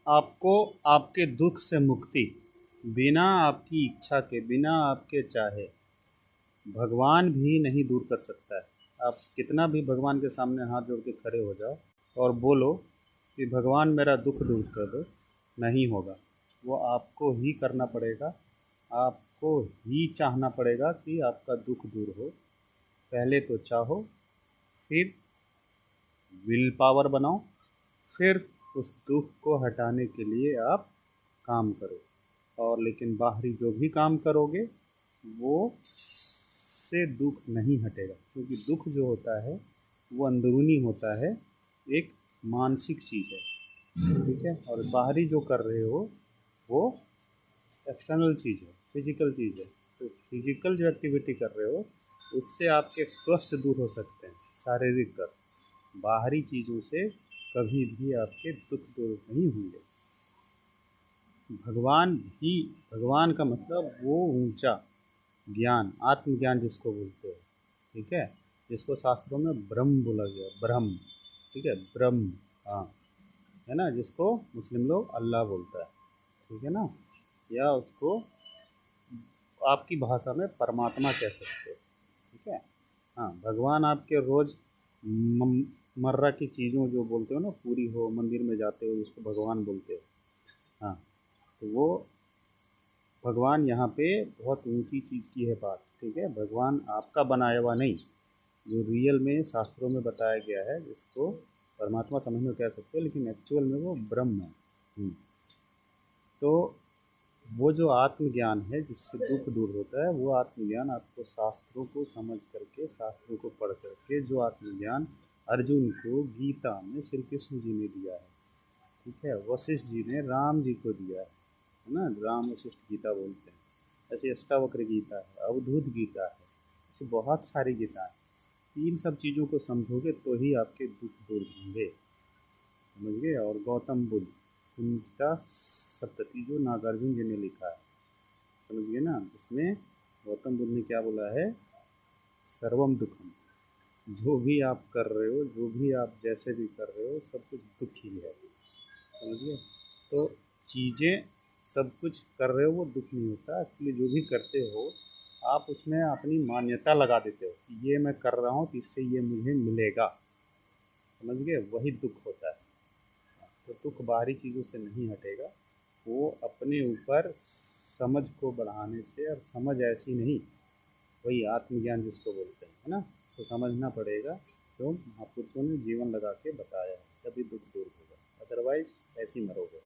आपको आपके दुख से मुक्ति बिना आपकी इच्छा के, बिना आपके चाहे भगवान भी नहीं दूर कर सकता है। आप कितना भी भगवान के सामने हाथ जोड़ के खड़े हो जाओ और बोलो कि भगवान मेरा दुख दूर कर दो, नहीं होगा। वो आपको ही करना पड़ेगा, आपको ही चाहना पड़ेगा कि आपका दुख दूर हो। पहले तो चाहो, फिर विल पावर बनाओ, फिर उस दुख को हटाने के लिए आप काम करो। और लेकिन बाहरी जो भी काम करोगे वो से दुख नहीं हटेगा, क्योंकि दुख जो होता है वो अंदरूनी होता है, एक मानसिक चीज़ है, ठीक है। और बाहरी जो कर रहे हो वो एक्सटर्नल चीज़ है, फिजिकल चीज़ है। तो फिजिकल जो एक्टिविटी कर रहे हो उससे आपके कष्ट दूर हो सकते हैं, शारीरिक कष्ट। बाहरी चीज़ों से कभी भी आपके दुख दूर नहीं होंगे। भगवान ही, भगवान का मतलब वो ऊंचा ज्ञान, आत्मज्ञान जिसको बोलते हैं, ठीक है, जिसको शास्त्रों में ब्रह्म बोला गया, ब्रह्म, ठीक है, ब्रह्म, हाँ, है ना, जिसको मुस्लिम लोग अल्लाह बोलता है, ठीक है ना, या उसको आपकी भाषा में परमात्मा कह सकते हो, ठीक है। हाँ, भगवान आपके रोज़ मर्रा की चीज़ों जो बोलते हो ना, पूरी हो, मंदिर में जाते हो जिसको भगवान बोलते हो, हाँ, तो वो भगवान यहाँ पे बहुत ऊंची चीज़ की है बात, ठीक है। भगवान आपका बनाया हुआ नहीं, जो रियल में शास्त्रों में बताया गया है, जिसको परमात्मा समझ में कह सकते हो, लेकिन एक्चुअल में वो ब्रह्म है। तो वो जो आत्मज्ञान है जिससे दुख दूर होता है, वो आत्मज्ञान आपको शास्त्रों को समझ करके, शास्त्रों को पढ़ करके, जो आत्मज्ञान अर्जुन को गीता में श्री कृष्ण जी ने दिया है, ठीक है, वशिष्ठ जी ने राम जी को दिया है ना, राम वशिष्ठ गीता बोलते हैं। ऐसे अष्टावक्र गीता है, अवधूत गीता है, ऐसे बहुत सारी गीता है। इन सब चीज़ों को समझोगे तो ही आपके दुख दूर होंगे, समझ गए। और गौतम बुद्ध, सुनीता सप्तति जो नागार्जुन जी ने लिखा है, समझ गए ना, इसमें गौतम बुद्ध ने क्या बोला है, सर्वम दुखम, जो भी आप कर रहे हो, जो भी आप जैसे भी कर रहे हो, सब कुछ दुख ही है, समझ गए। तो चीज़ें सब कुछ कर रहे हो वो दुख नहीं होता, एक्चुअली जो भी करते हो आप उसमें अपनी मान्यता लगा देते हो कि ये मैं कर रहा हूँ तो इससे ये मुझे मिलेगा, समझ गए, वही दुख होता है। तो दुख बाहरी चीज़ों से नहीं हटेगा, वो अपने ऊपर समझ को बढ़ाने से, और समझ ऐसी नहीं, वही आत्मज्ञान जिसको बोलते हैं, है ना, तो समझना पड़ेगा, जो महापुरुषों ने जीवन लगा के बताया है, तभी दुख दूर होगा, अदरवाइज ऐसे ही मरोगे।